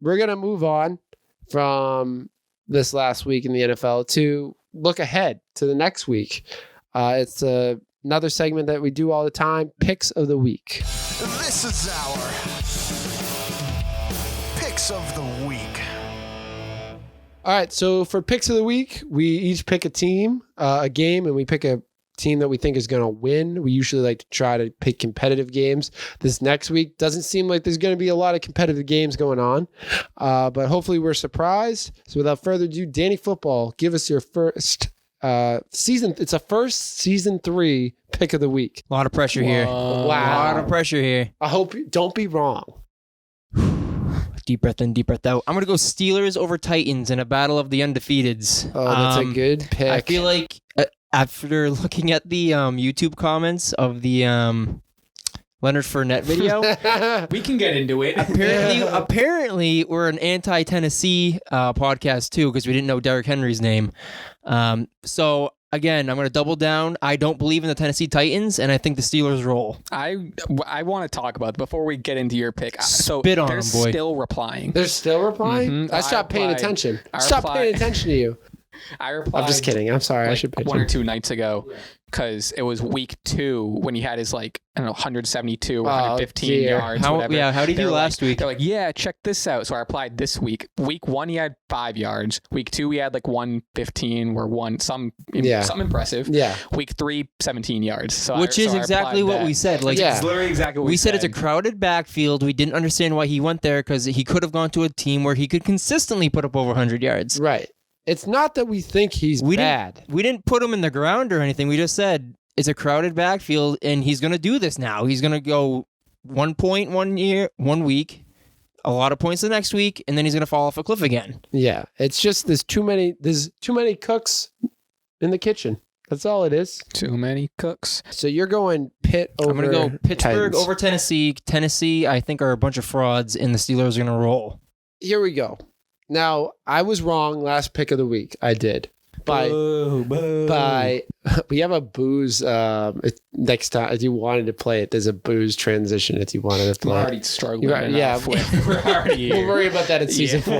we're going to move on from this last week in the NFL to look ahead to the next week. It's another segment that we do all the time, Picks of the Week. This is our Picks of the Week. All right, so for Picks of the Week, we each pick a team, a game, and we pick a team that we think is going to win. We usually like to try to pick competitive games. This next week doesn't seem like there's going to be a lot of competitive games going on, but hopefully we're surprised. So without further ado, Danny Football, give us your first season. It's a first season 3 pick of the week. A lot of pressure here. Wow. A lot of pressure here. I hope you don't be wrong. Deep breath in, deep breath out. I'm going to go Steelers over Titans in a battle of the undefeateds. Oh, that's a good pick. I feel like after looking at the YouTube comments of the Leonard Fournette video, we can get into it. Apparently, we're an anti-Tennessee podcast too because we didn't know Derrick Henry's name. So again, I'm going to double down. I don't believe in the Tennessee Titans, and I think the Steelers roll. I want to talk about before we get into your pick. So Spit on they're them, boy. still replying. They're still replying? Mm-hmm. I stopped paying attention. Stop paying attention to you. I replied. I'm just kidding. I'm sorry. Like I should pay 1 or attention. 2 nights ago because it was week 2 when he had his 172 or 115 yards. Whatever. How did he do last week? They're like, yeah, check this out. So I replied this week. Week 1 he had 5 yards. Week 2 he had 115 or some impressive. Yeah. Week 3 17 yards. So Which is exactly what we said. It's literally exactly what we said. It's a crowded backfield. We didn't understand why he went there because he could have gone to a team where he could consistently put up over 100 yards. Right. It's not that we think he's bad. We didn't put him in the ground or anything. We just said it's a crowded backfield, and he's going to do this now. He's going to go 1 point 1 week, a lot of points the next week, and then he's going to fall off a cliff again. Yeah. It's just there's too many cooks in the kitchen. That's all it is. Too many cooks. So you're going Pitt over I'm going to go Pittsburgh Titans. over Tennessee. Tennessee, I think, are a bunch of frauds, and the Steelers are going to roll. Here we go. Now, I was wrong last pick of the week. I did. We have a booze next time if you wanted to play it. There's a booze transition if you wanted to play. We're already struggling. We're already here. We'll worry about that in season 4.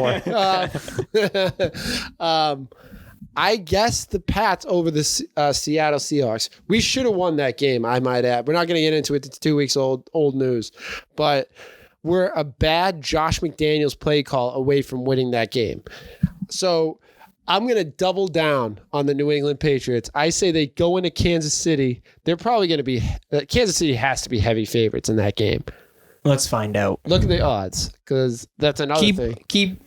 I guess the Pats over the Seattle Seahawks. We should have won that game, I might add. We're not going to get into it. It's 2 weeks old news. But we're a bad Josh McDaniels play call away from winning that game. So I'm going to double down on the New England Patriots. I say they go into Kansas City. They're probably going to be Kansas City has to be heavy favorites in that game. Let's find out. Look at the odds because that's another thing. Keep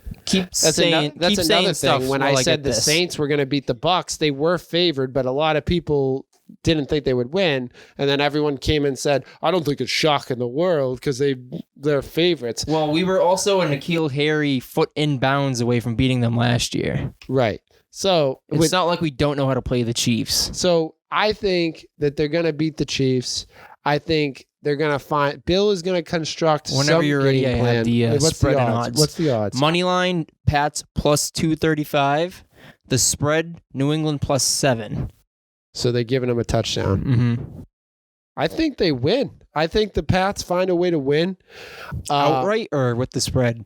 That's saying another stuff thing. When while I said get the this. Saints were going to beat the Bucks, they were favored, but a lot of people didn't think they would win. And then everyone came and said, I don't think it's shocking the world because they're favorites. Well, we were also a N'Keal Harry foot in bounds away from beating them last year. Right. So It's not like we don't know how to play the Chiefs. So I think that they're going to beat the Chiefs. I think they're going to find Bill is going to construct Whenever some you're ready, game I plan. have the What's spread the and odds? odds. What's the odds? Moneyline, Pats plus 235. The spread, New England plus 7. So they're giving them a touchdown. Mm-hmm. I think they win. I think the Pats find a way to win. Outright or with the spread?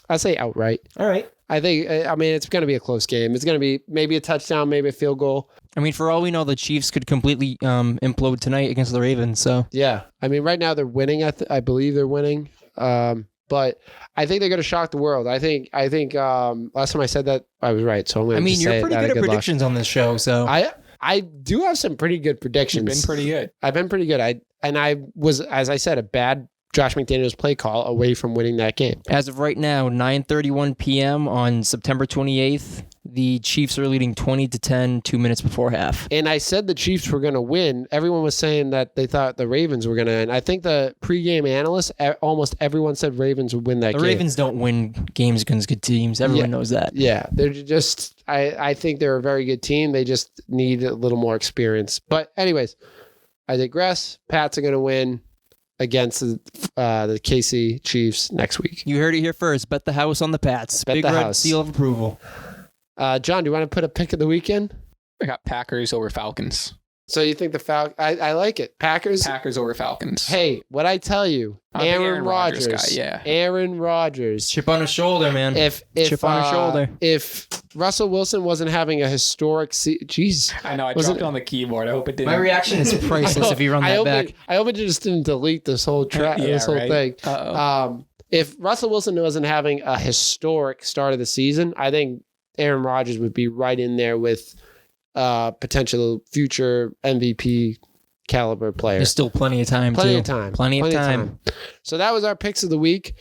I say outright. All right. I think, it's going to be a close game. It's going to be maybe a touchdown, maybe a field goal. I mean, for all we know, the Chiefs could completely implode tonight against the Ravens. So Yeah. Right now they're winning. I believe they're winning. But I think they're going to shock the world. I think last time I said that, I was right. So I'm going to say you're pretty good at predictions on this show. So I do have some pretty good predictions. You've been pretty good. I've been pretty good. I was, as I said, a bad Josh McDaniels play call away from winning that game. As of right now, 9:31 p.m. on September 28th, the Chiefs are leading 20-10, 2 minutes before half. And I said the Chiefs were going to win. Everyone was saying that they thought the Ravens were going to win. I think the pregame analysts, almost everyone said Ravens would win that game. The Ravens don't win games against good teams. Everyone knows that. Yeah, they're just, I think they're a very good team. They just need a little more experience. But anyways, I digress. Pats are going to win against the KC Chiefs next week. You heard it here first. Bet the house on the Pats. Bet Big the red house. seal of approval. John, do you want to put a pick of the weekend? I got Packers over Falcons. So you think the Falcons? I like it. Packers. Packers over Falcons. Hey, what I tell you, I'm a big Aaron Rodgers. guy, yeah. Aaron Rodgers. Chip on his shoulder, man. If Chip on his shoulder. If Russell Wilson wasn't having a historic jeez. I know. I Wasn't- dropped it on the keyboard. I hope it didn't. My reaction is priceless if you run that back. I hope it just didn't delete this whole Yeah, this whole right. thing. Uh-oh. If Russell Wilson wasn't having a historic start of the season, I think Aaron Rodgers would be right in there with potential future MVP caliber player. There's still plenty of time, Plenty too. of time. Plenty of time. So that was our picks of the week.